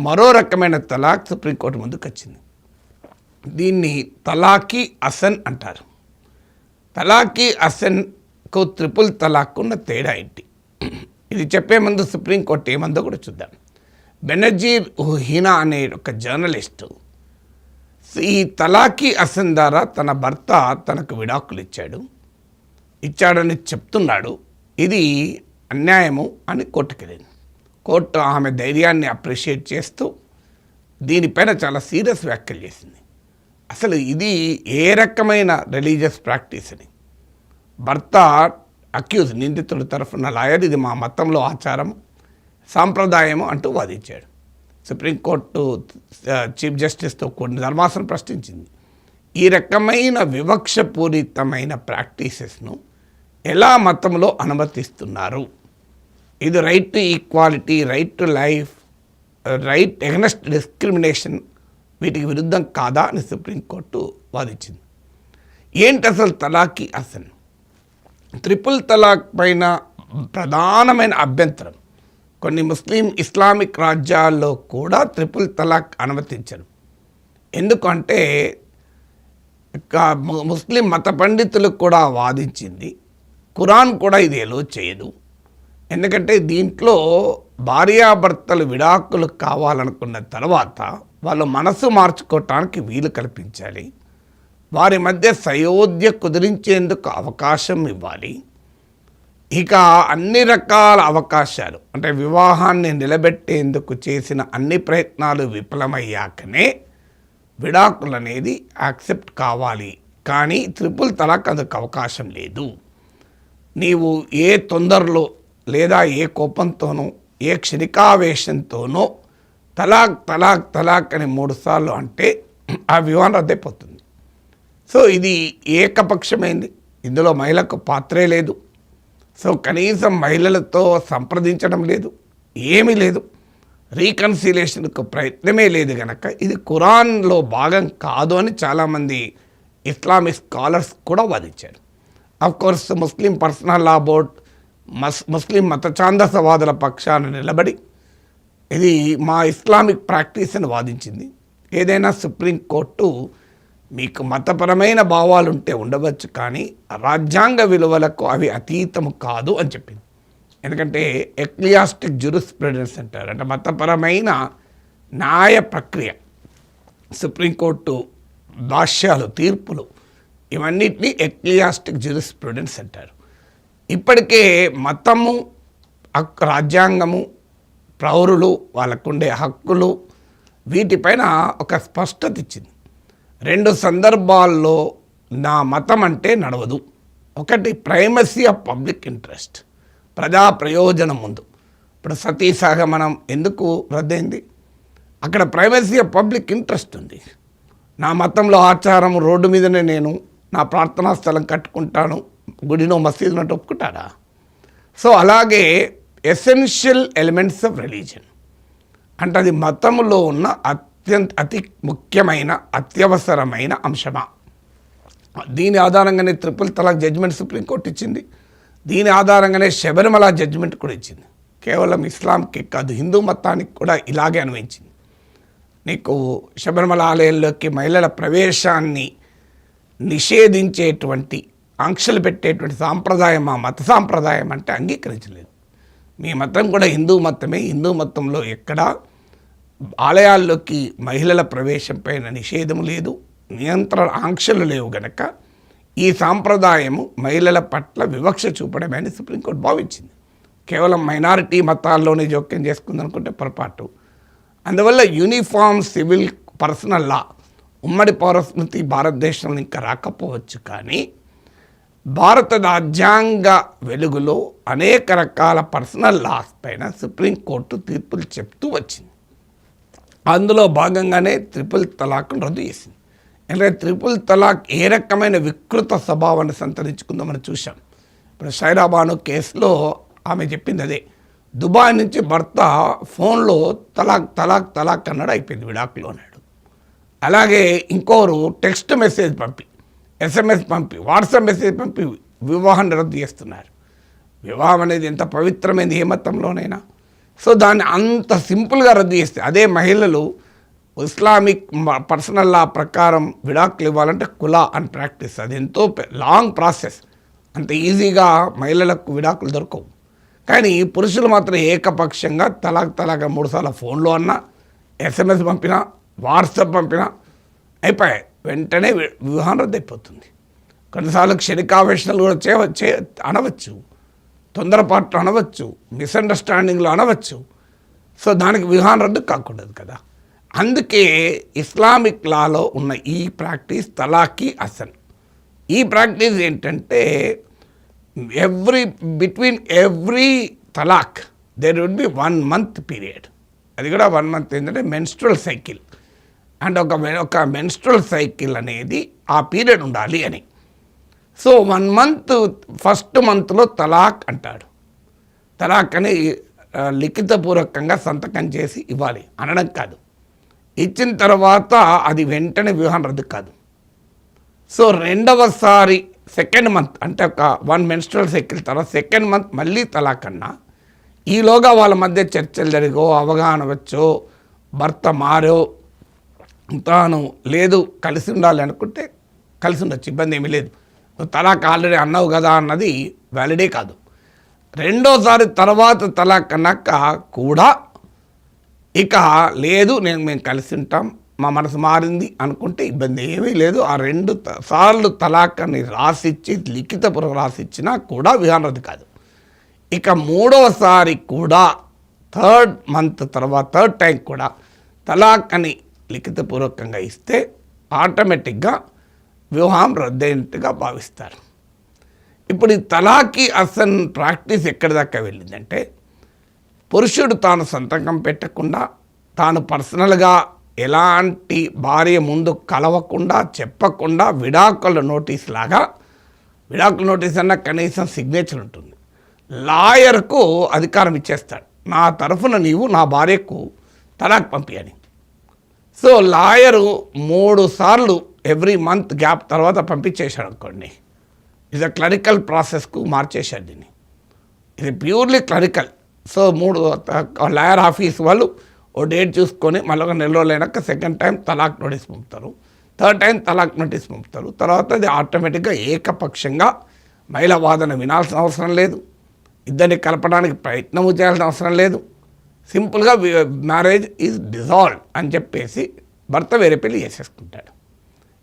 మరో రకమైన తలాక్ సుప్రీంకోర్టు ముందుకు వచ్చింది. దీన్ని తలాఖీ అసన్ అంటారు. తలాఖీ అసన్కు ట్రిపుల్ తలాక్ ఉన్న తేడా ఏంటి? ఇది చెప్పే ముందు సుప్రీంకోర్టు ఏమందో కూడా చూద్దాం. బెనజీర్ హీనా అనే ఒక జర్నలిస్టు ఈ తలాఖీ అసన్ ద్వారా తన భర్త తనకు విడాకులు ఇచ్చాడని చెప్తున్నాడు. ఇది అన్యాయము అని కోర్టుకెళ్ళింది. కోర్టు ఆమె ధైర్యాన్ని అప్రిషియేట్ చేస్తూ దీనిపైన చాలా సీరియస్ వ్యాఖ్యలు చేసింది. అసలు ఇది ఏ రకమైన రిలీజియస్ ప్రాక్టీస్ అని భర్త నిందితుడి తరఫున లాయర్ ఇది మా మతంలో ఆచారం సాంప్రదాయము అంటూ వాదించాడు. సుప్రీంకోర్టు చీఫ్ జస్టిస్తో కూడిన ధర్మాసనం ప్రశ్నించింది. ఈ రకమైన వివక్షపూరితమైన ప్రాక్టీసెస్ను ఎలా మతంలో అనుమతిస్తున్నారు? ఇది right to equality, right to life, right against discrimination వీటికి విరుద్ధం కాదా అని సుప్రీంకోర్టు వాదించింది. ఏంటి అసలు తలాఖీ అసన్? ట్రిపుల్ తలాక్ పైన ప్రధానమైన అభ్యంతరం కొన్ని ఇస్లామిక్ రాజ్యాల్లో కూడా ట్రిపుల్ తలాక్ అనుమతించరు. ఎందుకంటే ముస్లిం మత పండితులు కూడా వాదించింది, ఖురాన్ కూడా ఇది ఎలో చేయదు. ఎందుకంటే దీంట్లో భార్యాభర్తలు విడాకులు కావాలనుకున్న తర్వాత వాళ్ళు మనసు మార్చుకోవటానికి వీలు కల్పించాలి, వారి మధ్య సయోధ్య కుదిరించేందుకు అవకాశం ఇవ్వాలి. ఇక అన్ని రకాల అవకాశాలు అంటే వివాహాన్ని నిలబెట్టేందుకు చేసిన అన్ని ప్రయత్నాలు విఫలమయ్యాకనే విడాకులు అనేది యాక్సెప్ట్ కావాలి. కానీ ట్రిపుల్ తలాక్ అందుకు అవకాశం లేదు. నీవు ఏ తొందరలో లేదా ఏ కోపంతోనో ఏ క్షణికావేశంతోనో తలాక్ తలాక్ తలాక్ అని 3 సార్లు అంటే ఆ వివాహం రద్దయిపోతుంది. సో ఇది ఏకపక్షమైంది, ఇందులో మహిళకు పాత్రే లేదు. సో కనీసం మహిళలతో సంప్రదించడం లేదు, ఏమీ లేదు, రీకన్సిలేషన్కు ప్రయత్నమే లేదు. కనుక ఇది ఖురాన్లో భాగం కాదు అని చాలామంది ఇస్లామిక్ స్కాలర్స్ కూడా వాదించారు. అఫ్కోర్స్ ముస్లిం పర్సనల్ లా బోర్డ్ ముస్లిం మత ఛాందసవాదుల పక్షాన నిలబడి ఇది మా ఇస్లామిక్ ప్రాక్టీస్ అని వాదించింది. ఏదైనా సుప్రీంకోర్టు మీకు మతపరమైన భావాలు ఉంటే ఉండవచ్చు, కానీ రాజ్యాంగ విలువలకు అవి అతీతము కాదు అని చెప్పింది. ఎందుకంటే ఎక్లియాస్టిక్ జ్యూరిస్ప్రుడెన్స్ అంటారు, అంటే మతపరమైన న్యాయ ప్రక్రియ. సుప్రీంకోర్టు భాష్యాలు, తీర్పులు ఇవన్నిటినీ ఎక్లియాస్టిక్ జ్యూరిస్ప్రుడెన్స్ అంటారు. ఇప్పటికే మతము, రాజ్యాంగము, పౌరులు వాళ్ళకుండే హక్కులు వీటిపైన ఒక స్పష్టత ఇచ్చింది. 2 సందర్భాల్లో నా మతం అంటే నడవదు. ఒకటి ప్రైమసీ ఆఫ్ పబ్లిక్ ఇంట్రెస్ట్, ప్రజా ప్రయోజనం ముందు. ఇప్పుడు సతీ సహగమనం ఎందుకు రద్దయింది? అక్కడ ప్రైమసీ ఆఫ్ పబ్లిక్ ఇంట్రెస్ట్ ఉంది. నా మతంలో ఆచారం రోడ్డు మీదనే నేను నా ప్రార్థనా స్థలం కట్టుకుంటాను, గుడినో మసీదునట్టు ఒప్పుకుంటారా? సో అలాగే ఎసెన్షియల్ ఎలిమెంట్స్ ఆఫ్ రిలీజన్ అంటే అది మతంలో ఉన్న అతి ముఖ్యమైన అత్యవసరమైన అంశమా? దీని ఆధారంగానే ట్రిపుల్ తలాక్ జడ్జిమెంట్ సుప్రీంకోర్టు ఇచ్చింది. దీని ఆధారంగానే శబరిమల జడ్జిమెంట్ కూడా ఇచ్చింది. కేవలం ఇస్లాంకి కాదు, హిందూ మతానికి కూడా ఇలాగే అన్వయించింది. నీకు శబరిమల ఆలయంలోకి మహిళల ప్రవేశాన్ని నిషేధించేటువంటి ఆంక్షలు పెట్టేటువంటి సాంప్రదాయం మా మత సాంప్రదాయం అంటే అంగీకరించలేదు. మీ మతం కూడా హిందూ మతమే. హిందూ మతంలో ఎక్కడా ఆలయాల్లోకి మహిళల ప్రవేశం పైన నిషేధం లేదు, నియంత్రణ ఆంక్షలు లేవు. గనక ఈ సాంప్రదాయము మహిళల పట్ల వివక్ష చూపడమే అని సుప్రీంకోర్టు భావించింది. కేవలం మైనారిటీ మతాల్లోనే జోక్యం చేసుకుందనుకుంటే పొరపాటు. అందువల్ల యూనిఫామ్ సివిల్ పర్సనల్ లా ఉమ్మడి పౌరస్మృతి భారతదేశంలో ఇంకా రాకపోవచ్చు, కానీ భారత రాజ్యాంగ వెలుగులో అనేక రకాల పర్సనల్ లాస్ పైన సుప్రీంకోర్టు తీర్పులు చెప్తూ వచ్చింది. అందులో భాగంగానే ట్రిపుల్ తలాక్ను రద్దు చేసింది. ఎందుకంటే ట్రిపుల్ తలాక్ ఏ రకమైన వికృత స్వభావాన్ని సంతరించుకుందో మనం చూసాం. ఇప్పుడు షైరా బాను కేసులో ఆమె చెప్పింది అదే. దుబాయ్ నుంచి భర్త ఫోన్లో తలాక్ తలాక్ తలాక్ అన్నాడు, అయిపోయింది, విడాకులు అన్నాడు. అలాగే ఇంకోరు టెక్స్ట్ మెసేజ్ పంపి, SMS పంపి, వాట్సాప్ మెసేజ్ పంపి వివాహాన్ని రద్దు చేస్తున్నారు. వివాహం అనేది ఎంత పవిత్రమైనది ఏ మతంలోనైనా. సో దాన్ని అంత సింపుల్గా రద్దు చేస్తే, అదే మహిళలు ఇస్లామిక్ పర్సనల్ లా ప్రకారం విడాకులు ఇవ్వాలంటే కులా అని ప్రాక్టీస్, అది ఎంతో లాంగ్ ప్రాసెస్, అంత ఈజీగా మహిళలకు విడాకులు దొరకవు. కానీ పురుషులు మాత్రం ఏకపక్షంగా తలాక్ 3 సార్లు ఫోన్లో అన్నా, SMS పంపినా, వాట్సాప్ పంపినా అయిపోయాయి, వెంటనే వివాహం రద్దు అయిపోతుంది. కొన్నిసార్లు క్షణికావేశనలు కూడా అనవచ్చు, తొందరపాటు అనవచ్చు, మిస్అండర్స్టాండింగ్లో అనవచ్చు. సో దానికి వివాహం రద్దు కాకూడదు కదా. అందుకే ఇస్లామిక్ లాలో ఉన్న ఈ ప్రాక్టీస్ తలాకి అసన్. ఈ ప్రాక్టీస్ ఏంటంటే బిట్వీన్ ఎవ్రీ తలాక్ there would be 1 month period. అది కూడా 1 month ఏంటంటే మెన్స్ట్రువల్ సైకిల్, అండ్ ఒక మెన్స్ట్రువల్ సైకిల్ అనేది ఆ పీరియడ్ ఉండాలి అని. సో 1 month, ఫస్ట్ మంత్లో తలాక్ అంటాడు. తలాక్ అని లిఖితపూర్వకంగా సంతకం చేసి ఇవ్వాలి అనడం కాదు. ఇచ్చిన తర్వాత అది వెంటనే వివాహం రద్దు కాదు. సో రెండవసారి సెకండ్ మంత్ అంటే ఒక 1 menstrual సైకిల్ తర్వాత సెకండ్ మంత్ మళ్ళీ తలాక్ అన్నా, ఈలోగా వాళ్ళ మధ్య చర్చలు జరిగో, అవగాహన వచ్చో, భర్త మారో, తాను లేదు కలిసి ఉండాలి అనుకుంటే కలిసి ఉండొచ్చు, ఇబ్బంది ఏమీ లేదు. తలాక్ ఆల్రెడీ అన్నావు కదా అన్నది వ్యాలిడే కాదు. రెండోసారి తర్వాత తలాక్ అన్నాక కూడా ఇక లేదు మేము కలిసి ఉంటాం, మా మనసు మారింది అనుకుంటే ఇబ్బంది ఏమీ లేదు. ఆ 2 సార్లు తలాక్ అని రాసిచ్చి లిఖితపూర్వక రాసిచ్చినా కూడా వివాహం రద్దు కాదు. ఇక 3వసారి కూడా థర్డ్ మంత్ తర్వాత థర్డ్ టైం కూడా తలాక్ అని లిఖితపూర్వకంగా ఇస్తే ఆటోమేటిక్గా వివాహం రద్దయినట్టుగా భావిస్తారు. ఇప్పుడు ఈ తలాకి అసన్ ప్రాక్టీస్ ఎక్కడి దాకా వెళ్ళిందంటే, పురుషుడు తాను సంతకం పెట్టకుండా, తాను పర్సనల్గా ఎలాంటి భార్య ముందు కలవకుండా, చెప్పకుండా విడాకుల నోటీస్ లాగా, విడాకుల నోటీస్ అన్న కనీసం సిగ్నేచర్ ఉంటుంది, లాయర్కు అధికారం ఇచ్చేస్తాడు, నా తరఫున నీవు నా భార్యకు తలాక్ పంపియని. సో లాయరు 3 సార్లు ఎవ్రీ మంత్ గ్యాప్ తర్వాత పంపించేశాడు అనుకోండి, ఇది క్లరికల్ ప్రాసెస్కు మార్చేశాడు దీన్ని. ఇది purely clerical. So 3 lawyer office వాళ్ళు ఓ డేట్ చూసుకొని మళ్ళీ ఒక 4 రోజులు అయినాక సెకండ్ టైం తలాక్ నోటీస్ పంపుతారు, థర్డ్ టైం తలాక్ నోటీస్ పంపుతారు. తర్వాత అది ఆటోమేటిక్గా ఏకపక్షంగా మహిళా వాదన వినాల్సిన అవసరం లేదు, ఇద్దరిని కలపడానికి ప్రయత్నము చేయాల్సిన అవసరం లేదు. సింపుల్గా మ్యారేజ్ ఈజ్ డిజాల్వ్ అని చెప్పేసి భర్త వేరే పెళ్లి చేసేసుకుంటాడు.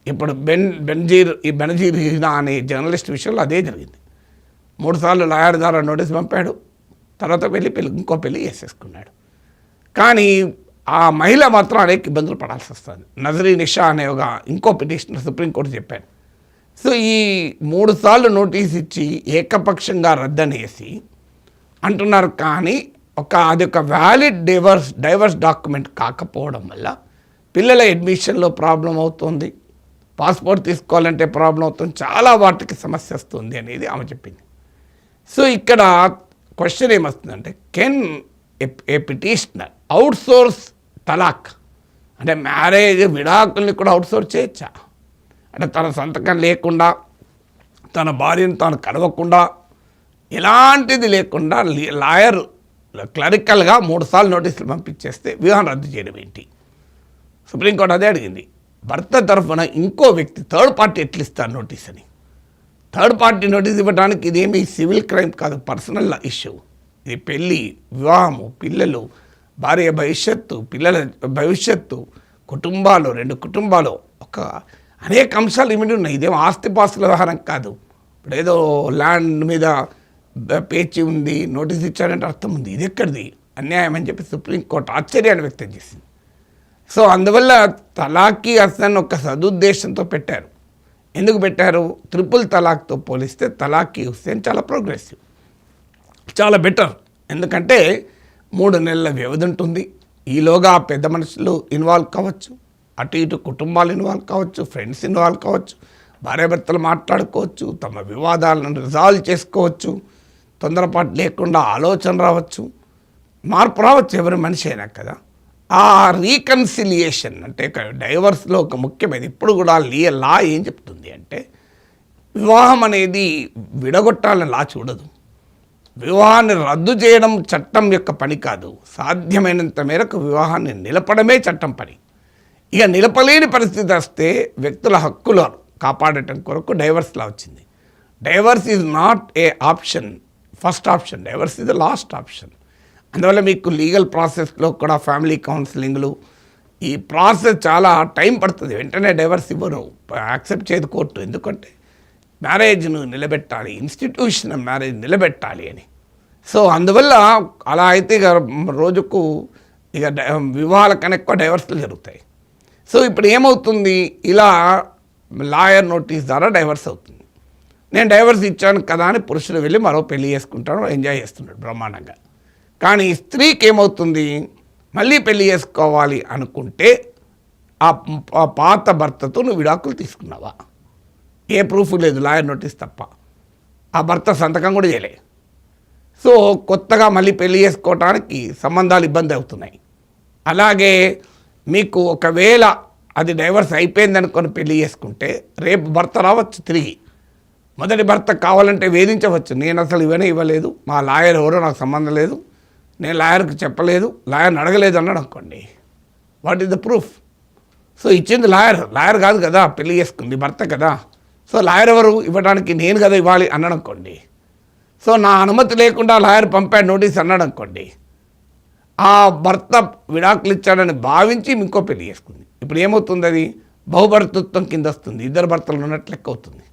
ఇప్పుడు బెనజీర్ హీనా అనే జర్నలిస్ట్ విషయంలో అదే జరిగింది. 3 సార్లు లాయర్ ద్వారా నోటీస్ పంపాడు, తర్వాత ఇంకో పెళ్లి చేసేసుకున్నాడు. కానీ ఆ మహిళ మాత్రం అనేక ఇబ్బందులు పడాల్సి వస్తుంది. నజరీన్ నిషా అనే ఒక ఇంకో పిటిషనర్ సుప్రీంకోర్టు చెప్పాడు. సో ఈ 3 సార్లు నోటీస్ ఇచ్చి ఏకపక్షంగా రద్దనేసి అంటున్నారు. కానీ అది ఒక వ్యాలిడ్ డైవర్స్ డాక్యుమెంట్ కాకపోవడం వల్ల పిల్లల అడ్మిషన్లో ప్రాబ్లం అవుతుంది, పాస్పోర్ట్ తీసుకోవాలంటే ప్రాబ్లం అవుతుంది, చాలా వాటికి సమస్య వస్తుంది అనేది ఆమె చెప్పింది. సో ఇక్కడ క్వశ్చన్ ఏమొస్తుందంటే, can a petitioner outsource talaq? అంటే మ్యారేజ్ విడాకుల్ని కూడా అవుట్సోర్స్ చేయొచ్చా? అంటే తన సంతకం లేకుండా, తన భార్యను తాను కలవకుండా, ఎలాంటిది లేకుండా లాయర్ క్లరికల్గా 3 సార్లు నోటీసులు పంపించేస్తే వివాహం రద్దు చేయడం ఏంటి? సుప్రీంకోర్టు అదే అడిగింది. భర్త తరఫున ఇంకో వ్యక్తి థర్డ్ పార్టీ ఎట్లా ఇస్తారు నోటీస్ అని? థర్డ్ పార్టీ నోటీస్ ఇవ్వడానికి ఇదేమీ సివిల్ క్రైమ్ కాదు, పర్సనల్ ఇష్యూ. ఇది పెళ్ళి, వివాహము, పిల్లలు, భార్య భవిష్యత్తు, పిల్లల భవిష్యత్తు, కుటుంబాలు, 2 కుటుంబాలు, అనేక అంశాలు ఇమిడి ఉన్నాయి. ఇదేం ఆస్తిపాస్తుల వ్యవహారం కాదు. ఇప్పుడు ఏదో ల్యాండ్ మీద పేచి ఉంది, నోటీస్ ఇచ్చాడంటే అర్థం ఉంది. ఇది ఎక్కడిది అన్యాయం అని చెప్పి సుప్రీంకోర్టు ఆశ్చర్యాన్ని వ్యక్తం చేసింది. సో అందువల్ల తలాకి అసన్ ఒక సదుద్దేశంతో పెట్టారు. ఎందుకు పెట్టారు? ట్రిపుల్ తలాక్తో పోలిస్తే తలాకి హుస్సేన్ చాలా ప్రోగ్రెసివ్, చాలా బెటర్. ఎందుకంటే 3 నెలల వ్యవధి ఉంటుంది, ఈలోగా పెద్ద మనుషులు ఇన్వాల్వ్ కావచ్చు, అటు ఇటు కుటుంబాలు ఇన్వాల్వ్ కావచ్చు, ఫ్రెండ్స్ ఇన్వాల్వ్ కావచ్చు, భార్యాభర్తలు మాట్లాడుకోవచ్చు, తమ వివాదాలను రిజాల్వ్ చేసుకోవచ్చు, తొందరపాటు లేకుండా ఆలోచన రావచ్చు, మార్పు రావచ్చు, ఎవరి మనిషి అయినా కదా. ఆ రీకన్సిలియేషన్ అంటే డైవర్స్లో ఒక ముఖ్యమైనది. ఇప్పుడు కూడా లా ఏం చెప్తుంది అంటే, వివాహం అనేది విడగొట్టాలని లా చూడదు. వివాహాన్ని రద్దు చేయడం చట్టం యొక్క పని కాదు. సాధ్యమైనంత మేరకు వివాహాన్ని నిలపడమే చట్టం పని. ఇక నిలపలేని పరిస్థితి వస్తే వ్యక్తుల హక్కులు కాపాడటం కొరకు డైవర్స్ లా వచ్చింది. Divorce is not a option, first option. Divorce is the last option. అందువల్ల మీకు లీగల్ ప్రాసెస్లో కూడా ఫ్యామిలీ కౌన్సిలింగ్లు, ఈ ప్రాసెస్ చాలా టైం పడుతుంది. వెంటనే డైవర్స్ ఇవ్వరు, యాక్సెప్ట్ చేయదు కోర్టు. ఎందుకంటే మ్యారేజ్ను నిలబెట్టాలి, ఇన్స్టిట్యూషనల్ మ్యారేజ్ నిలబెట్టాలి అని. సో అందువల్ల అలా అయితే ఇక రోజుకు ఇక వివాహాల కన్నా ఎక్కువ డైవర్స్లు జరుగుతాయి. సో ఇప్పుడు ఏమవుతుంది, ఇలా లాయర్ నోటీస్ ద్వారా డైవర్స్ అవుతుంది. నేను డైవర్స్ ఇచ్చాను కదా అని పురుషుడు వెళ్ళి మరో పెళ్లి చేసుకుంటాడు, ఎంజాయ్ చేస్తున్నాడు బ్రహ్మాండంగా. కానీ స్త్రీకి ఏమవుతుంది, మళ్ళీ పెళ్లి చేసుకోవాలి అనుకుంటే ఆ పాత భర్తతో నువ్వు విడాకులు తీసుకున్నావా? ఏ ప్రూఫ్ లేదు, లాయర్ నోటీస్ తప్ప. ఆ భర్త సంతకం కూడా చేయలే. సో కొత్తగా మళ్ళీ పెళ్లి చేసుకోవటానికి సంబంధాలు ఇబ్బంది అవుతున్నాయి. అలాగే మీకు ఒకవేళ అది డైవర్స్ అయిపోయింది అనుకొని పెళ్లి చేసుకుంటే రేపు భర్త రావచ్చు తిరిగి. మొదటి భర్త కావాలంటే వేధించవచ్చు, నేను అసలు ఇవన్నీ ఇవ్వలేదు, మా లాయర్ ఎవరో నాకు సంబంధం లేదు, నేను లాయర్కి చెప్పలేదు, లాయర్ని అడగలేదు అన్నాడు అనుకోండి. What is the proof? So ఇచ్చింది లాయర్ కాదు కదా, పెళ్లి చేసుకుంది భర్త కదా. సో లాయర్ ఎవరు ఇవ్వడానికి, నేను కదా ఇవ్వాలి అన్నాడు అనుకోండి. సో నా అనుమతి లేకుండా లాయర్ పంపాడు నోటీస్ అన్నాడు అనుకోండి, ఆ భర్త విడాకులు ఇచ్చాడని భావించి ఇంకో పెళ్లి చేసుకుంది. ఇప్పుడు ఏమవుతుంది, అది బహుభర్తృత్వం కింద వస్తుంది, ఇద్దరు భర్తలు ఉన్నట్లు లెక్క అవుతుంది.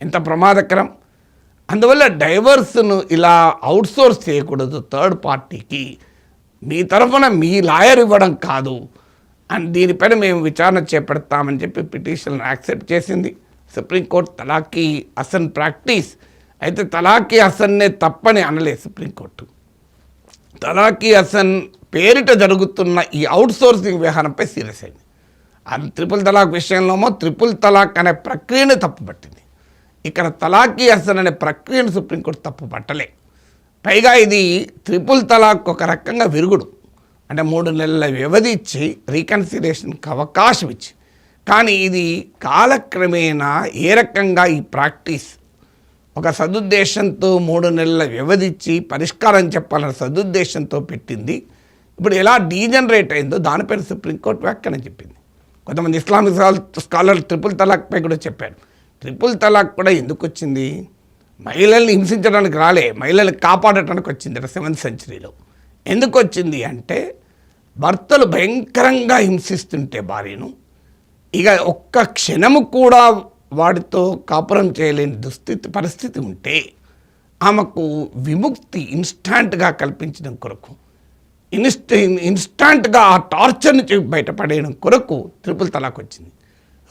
ఎంత ప్రమాదకరం. అందువల్ల డైవర్స్ను ఇలా అవుట్సోర్స్ చేయకూడదు థర్డ్ పార్టీకి. మీ తరఫున మీ లాయర్ ఇవ్వడం కాదు అని దీనిపైన మేము విచారణ చేపడతామని చెప్పి పిటిషన్ యాక్సెప్ట్ చేసింది సుప్రీంకోర్టు. తలాఖీ హసన్ ప్రాక్టీస్ అయితే తలాఖీ హసన్నే తప్పని అనలేదు సుప్రీంకోర్టు. తలాఖీ హసన్ పేరిట జరుగుతున్న ఈ అవుట్సోర్సింగ్ వ్యవహారంపై సీరియస్ అయింది. అది ట్రిపుల్ తలాక్ విషయంలోమో ట్రిపుల్ తలాక్ అనే ప్రక్రియను తప్పుపట్టింది. ఇక్కడ తలాఖీ హసన్ అనే ప్రక్రియను సుప్రీంకోర్టు తప్పు పట్టలే. పైగా ఇది ట్రిపుల్ తలాక్ ఒక రకంగా విరుగుడు, అంటే 3 నెలల వ్యవధి ఇచ్చి రీకన్సిలేషన్కి అవకాశం ఇచ్చి. కానీ ఇది కాలక్రమేణా ఏ రకంగా ఈ ప్రాక్టీస్ ఒక సదుద్దేశంతో 3 నెలల వ్యవధి ఇచ్చి పరిష్కారం చెప్పాలన్న సదుద్దేశంతో పెట్టింది, ఇప్పుడు ఎలా డీజనరేట్ అయిందో దానిపైన సుప్రీంకోర్టు వ్యాఖ్యానం చెప్పింది. కొంతమంది ఇస్లామిక్ స్కాలర్ ట్రిపుల్ తలాక్పై కూడా చెప్పారు. ట్రిపుల్ తలాక్ కూడా ఎందుకు వచ్చింది, మహిళల్ని హింసించడానికి రాలే, మహిళల్ని కాపాడటానికి వచ్చింది 7th సెంచరీలో. ఎందుకు వచ్చింది అంటే భర్తలు భయంకరంగా హింసిస్తుంటే భార్యను, ఇక ఒక్క క్షణము కూడా వాడితో కాపురం చేయలేని పరిస్థితి ఉంటే ఆమెకు విముక్తి ఇన్స్టాంట్గా కల్పించడం కొరకు, ఇన్స్టాంట్గా ఆ టార్చర్ నుంచి బయటపడేయడం కొరకు ట్రిపుల్ తలాక్ వచ్చింది.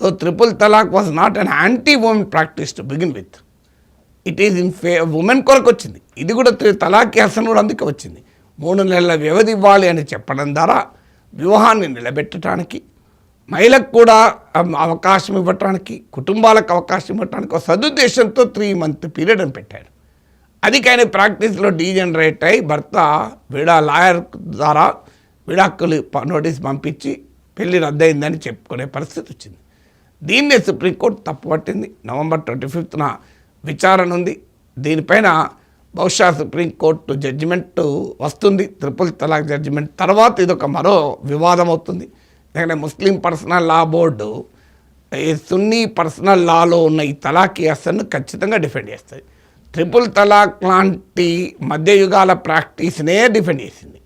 So triple talaq was not an anti women practice to begin with, it is in women కొరకు వచ్చింది. ఇది కూడా తలాఖీ హసన్ కూడా అందుకే వచ్చింది. 3 నెలల వ్యవధి ఇవ్వాలి అని చెప్పడం ద్వారా వివాహాన్ని నిలబెట్టడానికి, మహిళకు కూడా అవకాశం ఇవ్వటానికి, కుటుంబాలకు అవకాశం ఇవ్వటానికి ఒక సదుద్దేశంతో 3 month పీరియడ్ అని పెట్టారు. అది కానీ ప్రాక్టీస్లో డీజనరేట్ అయి భర్త లాయర్ ద్వారా విడాకులు నోటీస్ పంపించి పెళ్లి రద్దయిందని చెప్పుకునే పరిస్థితి వచ్చింది. దీన్నే సుప్రీంకోర్టు తప్పుపట్టింది. November 25న విచారణ ఉంది. దీనిపైన బహుశా సుప్రీంకోర్టు జడ్జిమెంట్ వస్తుంది. ట్రిపుల్ తలాక్ జడ్జిమెంట్ తర్వాత ఇదొక మరో వివాదం అవుతుంది. ఎందుకంటే ముస్లిం పర్సనల్ లా బోర్డు ఈ సున్నీ పర్సనల్ లాలో ఉన్న ఈ తలాఖీ హసన్ను ఖచ్చితంగా డిఫెండ్ చేస్తుంది. ట్రిపుల్ తలాక్ లాంటి మధ్యయుగాల ప్రాక్టీస్నే డిఫెండ్ చేసింది.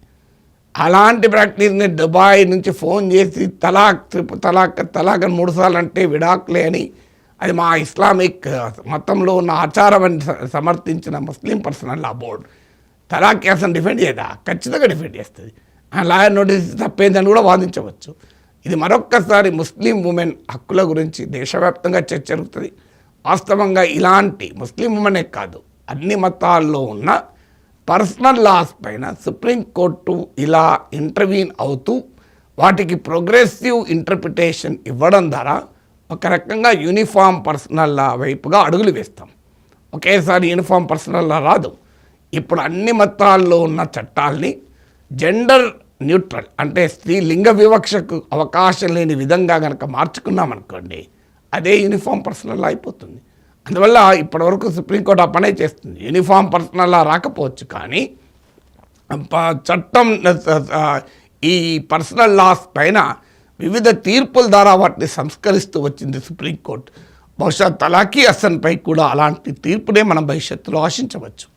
అలాంటి ప్రాక్టీస్ని దుబాయ్ నుంచి ఫోన్ చేసి ట్రిపుల్ తలాక్ 3 సార్లు అంటే విడాకులే అని, అది మా ఇస్లామిక్ మతంలో ఉన్న ఆచారం అని సమర్థించిన ముస్లిం పర్సనల్ లా బోర్డు తలాఖీ హసన్ డిఫెండ్ చేయదా? ఖచ్చితంగా డిఫెండ్ చేస్తుంది. ఆ లాయర్ నోటీస్ తప్పేందని కూడా వాదించవచ్చు. ఇది మరొక్కసారి ముస్లిం ఉమెన్ హక్కుల గురించి దేశవ్యాప్తంగా చర్చ జరుగుతుంది. వాస్తవంగా ఇలాంటి ముస్లిం ఉమెనే కాదు, అన్ని మతాల్లో ఉన్న పర్సనల్ లాస్ పైన సుప్రీంకోర్టు ఇలా ఇంటర్వీన్ అవుతూ వాటికి ప్రోగ్రెసివ్ ఇంటర్ప్రిటేషన్ ఇవ్వడం ద్వారా ఒక రకంగా యూనిఫామ్ పర్సనల్ లా వైపుగా అడుగులు వేస్తాం. ఒకేసారి యూనిఫామ్ పర్సనల్ లా రాదు. ఇప్పుడు అన్ని మతాల్లో ఉన్న చట్టాల్ని జెండర్ న్యూట్రల్, అంటే స్త్రీ లింగ వివక్షకు అవకాశం లేని విధంగా కనుక మార్చుకున్నామనుకోండి, అదే యూనిఫామ్ పర్సనల్ లా అయిపోతుంది. అందువల్ల ఇప్పటివరకు సుప్రీంకోర్టు ఆ పనే చేస్తుంది. యూనిఫామ్ పర్సనల్ లా రాకపోవచ్చు, కానీ చట్టం ఈ పర్సనల్ లాస్ పైన వివిధ తీర్పుల ద్వారా వాటిని సంస్కరిస్తూ వచ్చింది సుప్రీంకోర్టు. బహుశా తలాఖీ హసన్పై కూడా అలాంటి తీర్పునే మనం భవిష్యత్తులో ఆశించవచ్చు.